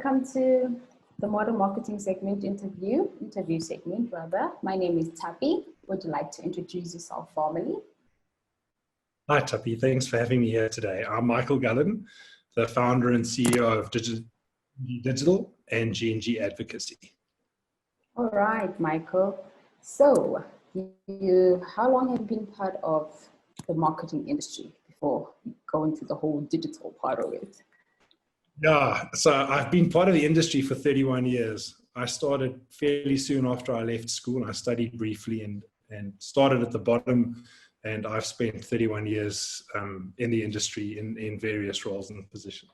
welcome to the Model Marketing segment interview segment rather. My name is Tappy. Would you like to introduce yourself formally? Hi Tappy, thanks for having me here today. I'm Michael Gullan, the founder and CEO of Digital and G&G Advocacy. All right, Michael. So, how long have you been part of the marketing industry before going to the whole digital part of it? Yeah, so I've been part of the industry for 31 years. I started fairly soon after I left school. I studied briefly and started at the bottom, and I've spent 31 years in the industry in various roles and positions.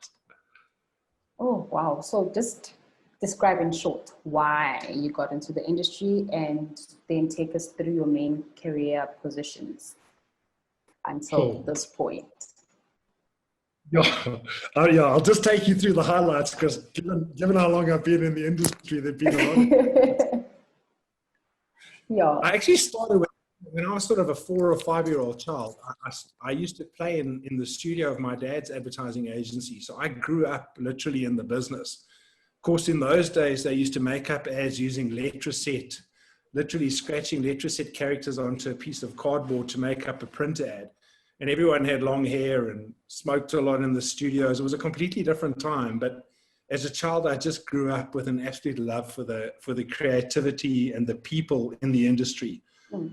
Oh, wow. So just describe in short why you got into the industry and then take us through your main career positions until this point. Yeah, I'll just take you through the highlights because given how long I've been in the industry, there've been a lot. Yeah. I actually started when I was sort of a 4 or 5 year old child. I used to play in the studio of my dad's advertising agency. So I grew up literally in the business. Of course, in those days, they used to make up ads using letraset, literally scratching letraset characters onto a piece of cardboard to make up a print ad. And everyone had long hair and smoked a lot in the studios. It was a completely different time. But as a child, I just grew up with an absolute love for the creativity and the people in the industry. So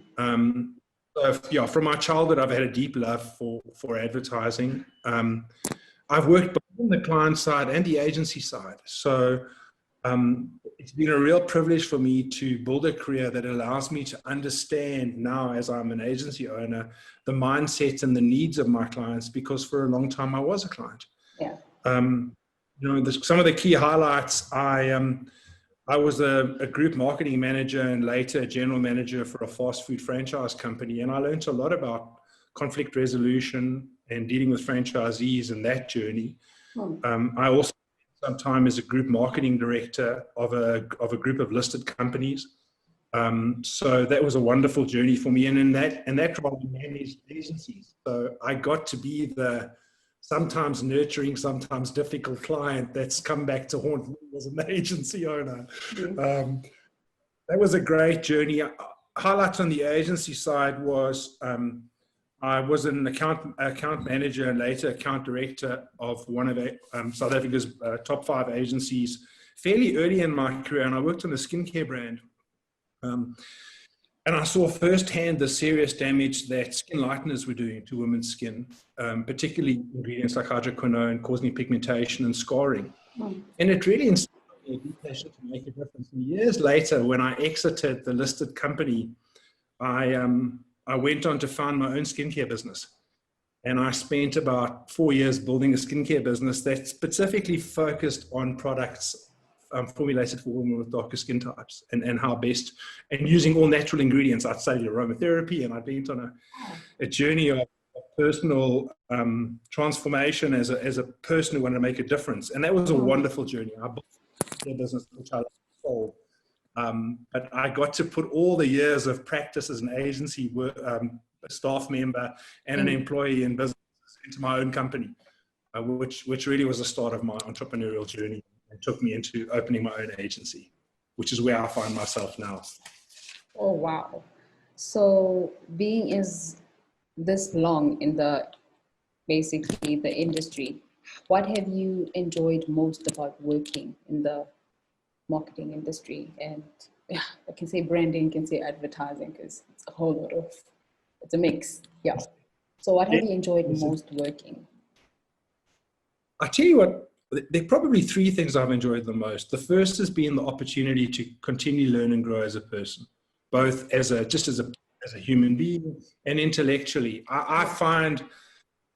yeah, from my childhood, I've had a deep love for advertising. I've worked both on the client side and the agency side. So it's been a real privilege for me to build a career that allows me to understand now, as I'm an agency owner, the mindset and the needs of my clients, because for a long time I was a client. Yeah. Some of the key highlights, I was a group marketing manager and later a general manager for a fast food franchise company. And I learned a lot about conflict resolution and dealing with franchisees in that journey. I also spent some time as a group marketing director of a group of listed companies. So that was a wonderful journey for me. And in that role, I managed agencies. So I got to be the sometimes nurturing, sometimes difficult client that's come back to haunt me as an agency owner. That was a great journey. Highlights on the agency side was I was an account manager and later account director of one of South Africa's top 5 agencies fairly early in my career, and I worked on a skincare brand. And I saw firsthand the serious damage that skin lighteners were doing to women's skin, particularly ingredients like hydroquinone causing pigmentation and scarring. And it really inspired me a deep passion to make a difference. And years later, when I exited the listed company, I went on to found my own skincare business. And I spent about 4 years building a skincare business that specifically focused on products formulated for women with darker skin types and how best, and using all natural ingredients. I'd say aromatherapy, and I went on a journey of personal transformation as a person who wanted to make a difference. And that was a wonderful journey. I built a business which I sold. But I got to put all the years of practice as an agency a staff member and an employee in business into my own company, which really was the start of my entrepreneurial journey and took me into opening my own agency, which is where I find myself now. Oh, wow. So being is this long in basically the industry, what have you enjoyed most about working in the marketing industry? And yeah, I can say branding, can say advertising, because it's a whole lot of, it's a mix. Yeah. So what have you enjoyed most working? I tell you what, there are probably 3 things I've enjoyed the most. The first has been the opportunity to continue learn and grow as a person, both as a human being and intellectually. I find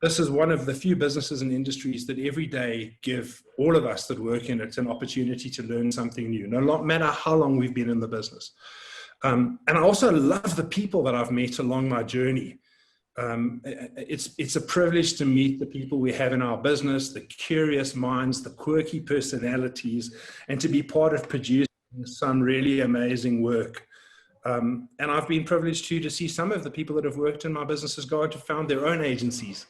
this is one of the few businesses and industries that every day give all of us that work in it an opportunity to learn something new, no matter how long we've been in the business. And I also love the people that I've met along my journey. It's a privilege to meet the people we have in our business, the curious minds, the quirky personalities, and to be part of producing some really amazing work. And I've been privileged too to see some of the people that have worked in my businesses go on to found their own agencies,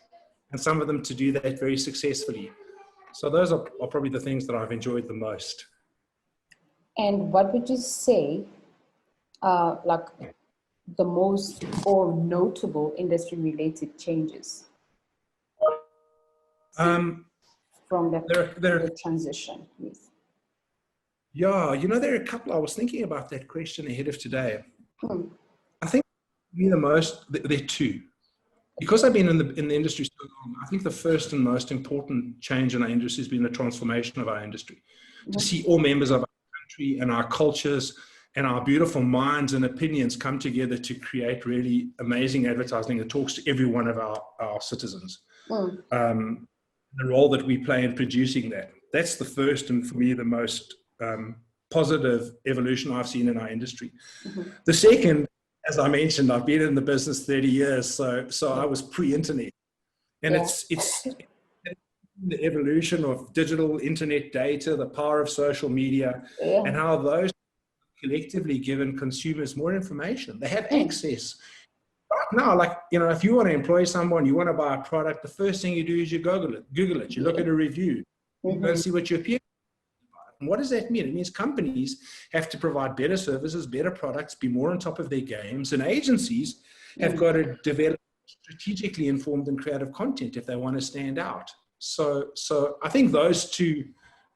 and some of them to do that very successfully. So those are probably the things that I've enjoyed the most. And what would you say, like the most or notable industry-related changes from the transition? Yes. Yeah, there are a couple. I was thinking about that question ahead of today. Hmm. I think there are two. Because I've been in the industry so long, I think the first and most important change in our industry has been the transformation of our industry. To see all members of our country and our cultures and our beautiful minds and opinions come together to create really amazing advertising that talks to every one of our citizens. The role that we play in producing that. That's the first and, for me, the most positive evolution I've seen in our industry. The second, as I mentioned, I've been in the business 30 years, so I was pre-internet. And it's the evolution of digital internet data, the power of social media, and how those collectively given consumers more information. They have access. Right now, like, if you want to employ someone, you want to buy a product, the first thing you do is you Google it. You look at a review. You go and see what your peers. And what does that mean? It means companies have to provide better services, better products, be more on top of their games, and agencies have got to develop strategically informed and creative content if they want to stand out. So I think those two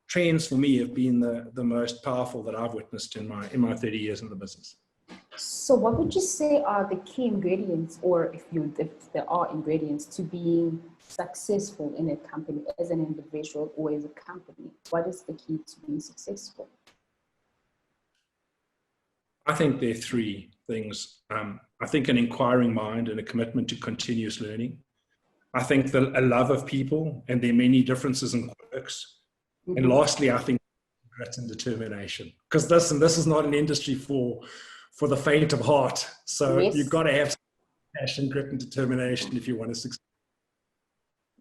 trends for me have been the most powerful that I've witnessed in my 30 years in the business. So what would you say are the key ingredients, or if there are ingredients to being successful in a company as an individual or as a company? What is the key to being successful? I think there are three things. I think an inquiring mind and a commitment to continuous learning. I think a love of people and their many differences and quirks. And lastly, I think grit and determination. Because this is not an industry for the faint of heart. So you've got to have passion, grit, and determination if you want to succeed.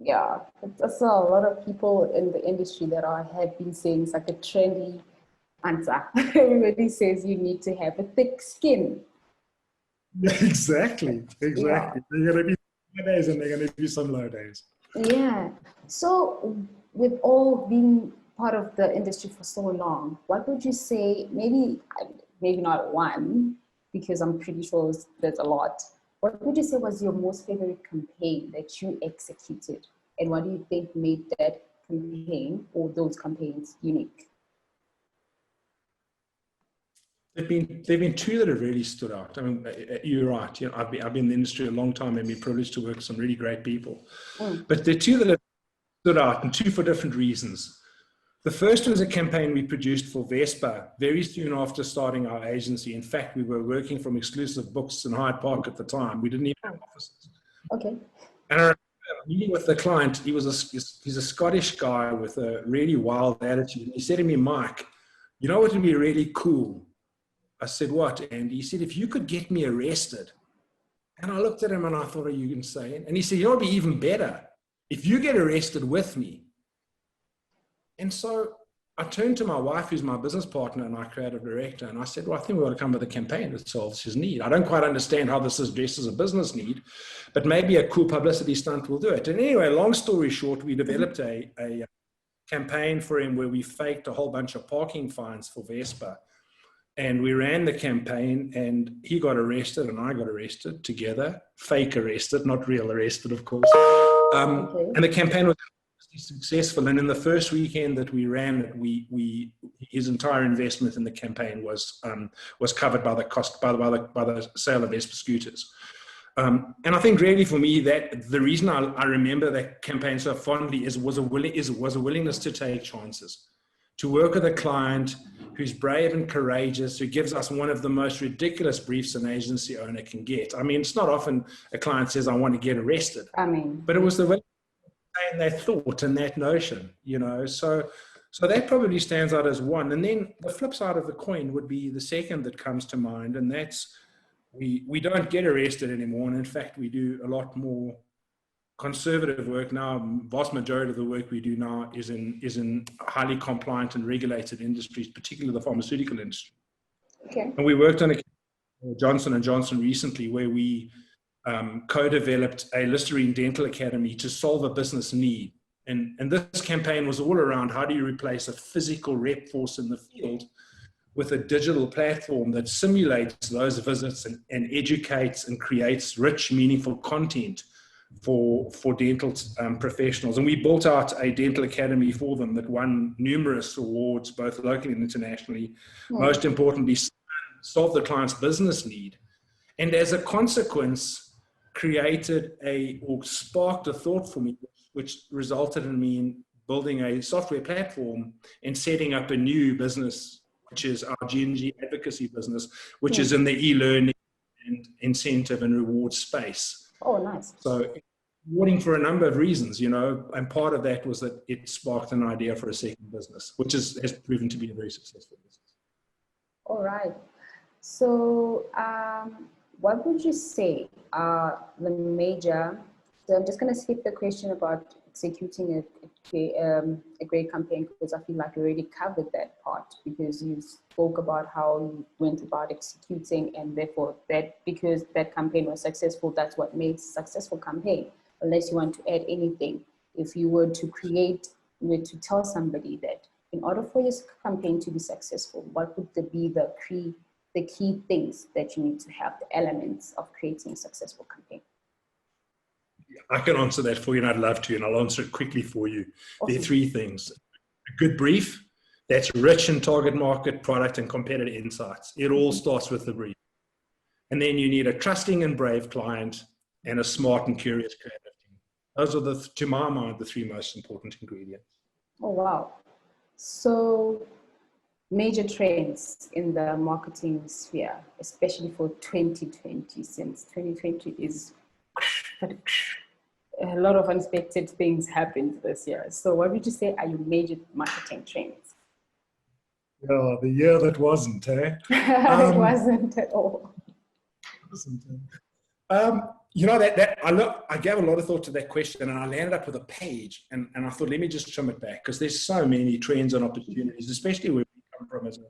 Yeah, that's a lot of people in the industry that have been saying it's like a trendy answer. Everybody says you need to have a thick skin. Exactly. Yeah. There are going to be high days and there are going to be some low days. Yeah. So with all being part of the industry for so long, what would you say, maybe not one, because I'm pretty sure there's a lot. What would you say was your most favorite campaign that you executed? And what do you think made that campaign or those campaigns unique? There've been two that have really stood out. I mean, you're right. I've been in the industry a long time and been privileged to work with some really great people. But there are two that have stood out, and two for different reasons. The first was a campaign we produced for Vespa very soon after starting our agency. In fact, we were working from exclusive books in Hyde Park at the time. We didn't even have offices. Okay. And I remember meeting with the client. He's a Scottish guy with a really wild attitude. He said to me, "Mike, you know what would be really cool?" I said, "What?" And he said, "If you could get me arrested." And I looked at him and I thought, "Are you insane?" And he said, "You know what would be even better? If you get arrested with me." And so I turned to my wife, who's my business partner and my creative director, and I said, "Well, I think we ought to come with a campaign that solves his need. I don't quite understand how this addresses a business need, but maybe a cool publicity stunt will do it." And anyway, long story short, we developed a campaign for him where we faked a whole bunch of parking fines for Vespa. And we ran the campaign, and he got arrested and I got arrested together. Fake arrested, not real arrested, of course. And the campaign was successful. And in the first weekend that we ran it, his entire investment in the campaign was covered by the cost by the sale of Vespa scooters. And I think really for me that the reason I remember that campaign so fondly was a willingness to take chances, to work with a client who's brave and courageous, who gives us one of the most ridiculous briefs an agency owner can get. I mean, it's not often a client says, "I want to get arrested." But it was the way they thought and that notion, So that probably stands out as one. And then the flip side of the coin would be the second that comes to mind, and that's we don't get arrested anymore. And in fact, we do a lot more conservative work now. Vast majority of the work we do now is in highly compliant and regulated industries, particularly the pharmaceutical industry. Okay. And we worked on a Johnson & Johnson recently where we co-developed a Listerine Dental Academy to solve a business need. And this campaign was all around how do you replace a physical rep force in the field with a digital platform that simulates those visits and educates and creates rich, meaningful content for dental professionals. And we built out a dental academy for them that won numerous awards, both locally and internationally. Most importantly, solved the client's business need. And as a consequence, created or sparked a thought for me, which resulted in me building a software platform and setting up a new business, which is our G&G Advocacy business, which is in the e-learning and incentive and reward space. Oh, nice. So rewarding for a number of reasons, you know, and part of that was that it sparked an idea for a second business, which has proven to be a very successful business. All right. So what would you say are the major, so I'm just going to skip the question about executing a great campaign, because I feel like you already covered that part, because you spoke about how you went about executing, and therefore that because that campaign was successful, that's what makes a successful campaign. Unless you want to add anything, if you were to tell somebody that in order for your campaign to be successful, what would be the key things that you need to have, the elements of creating a successful campaign? I can answer that for you, and I'd love to, and I'll answer it quickly for you. Awesome. There are three things. A good brief that's rich in target market, product, and competitor insights. It all starts with the brief. And then you need a trusting and brave client and a smart and curious creative team. Those are, to my mind, the three most important ingredients. Oh, wow. So major trends in the marketing sphere, especially for 2020, since 2020 is a lot of unexpected things happened this year. So what would you say are your major marketing trends? Oh, the year that wasn't, eh? It wasn't at all. You know, I gave a lot of thought to that question, and I landed up with a page, and I thought, let me just trim it back, because there's so many trends and opportunities, especially where we come from as a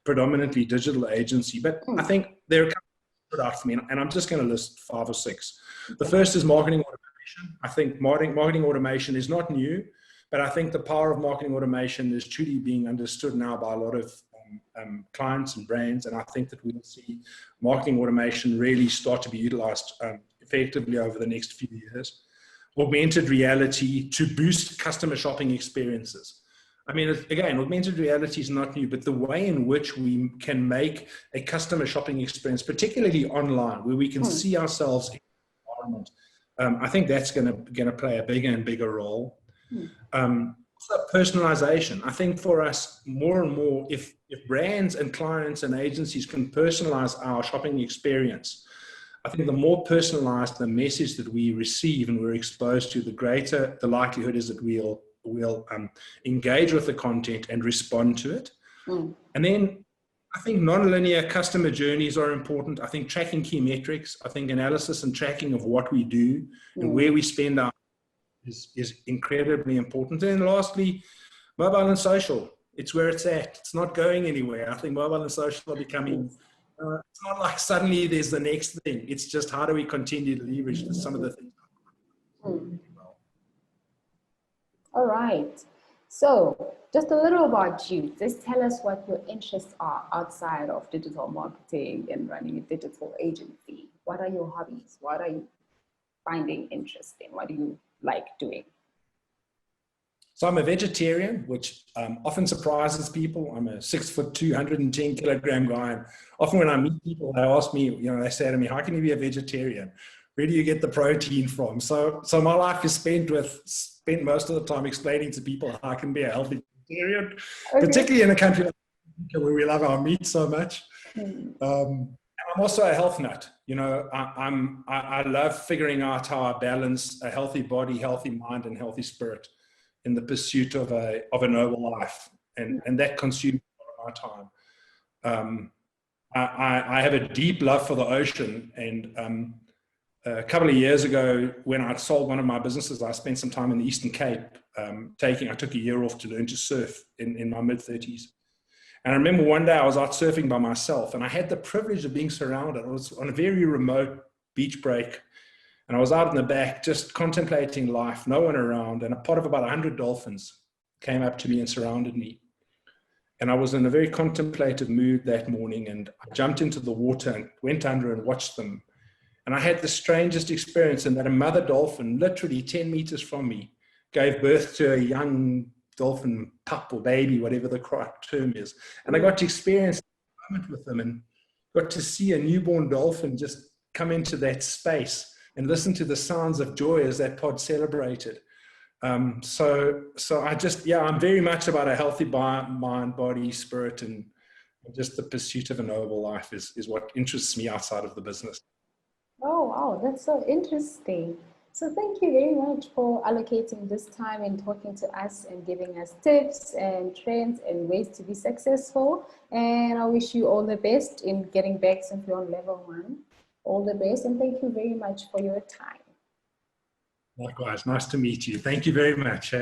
predominantly digital agency. But I think there are a couple that stood out for me, and I'm just going to list 5 or 6. The first is marketing automation. I think marketing automation is not new, but I think the power of marketing automation is truly being understood now by a lot of clients and brands, and I think that we'll see marketing automation really start to be utilized effectively over the next few years. Augmented reality to boost customer shopping experiences. I mean, again, augmented reality is not new, but the way in which we can make a customer shopping experience, particularly online, where we can see ourselves in the environment, I think that's going to play a bigger and bigger role. Also personalization. I think for us, more and more, if brands and clients and agencies can personalize our shopping experience, I think the more personalized the message that we receive and we're exposed to, the greater the likelihood is that we'll engage with the content and respond to it. And then I think non-linear customer journeys are important. I think tracking key metrics, I think analysis and tracking of what we do and where we spend our is incredibly important. And then lastly, mobile and social. It's where it's at. It's not going anywhere. I think mobile and social are becoming, it's not like suddenly there's the next thing. It's just how do we continue to leverage some of the things. All right. So just a little about you. Just tell us what your interests are outside of digital marketing and running a digital agency. What are your hobbies? What are you finding interesting? What do you like doing? So I'm a vegetarian, which often surprises people. I'm a 6'2", 210-kilogram guy. And often when I meet people, they ask me, they say to me, how can you be a vegetarian? Where do you get the protein from? So my life is spent most of the time explaining to people how I can be a healthy vegetarian, particularly in a country like Africa where we love our meat so much. I'm also a health nut. I love figuring out how I balance a healthy body, healthy mind, and healthy spirit in the pursuit of a noble life, and that consumes a lot of my time. I have a deep love for the ocean, and a couple of years ago, when I sold one of my businesses, I spent some time in the Eastern Cape. I took a year off to learn to surf in my mid-30s. And I remember one day I was out surfing by myself, and I had the privilege of being surrounded. I was on a very remote beach break, And I was out in the back just contemplating life, no one around, and a pod of about 100 dolphins came up to me and surrounded me. And I was in a very contemplative mood that morning, and I jumped into the water and went under and watched them. And I had the strangest experience in that a mother dolphin, literally 10 meters from me, gave birth to a young dolphin pup or baby, whatever the correct term is. And I got to experience that moment with them and got to see a newborn dolphin just come into that space and listen to the sounds of joy as that pod celebrated. So I just, yeah, I'm very much about a healthy mind, body, spirit, and just the pursuit of a noble life is what interests me outside of the business. Oh, wow, that's so interesting. So thank you very much for allocating this time and talking to us and giving us tips and trends and ways to be successful. And I wish you all the best in getting back simply on level 1. All the best, and thank you very much for your time. Likewise, nice to meet you. Thank you very much.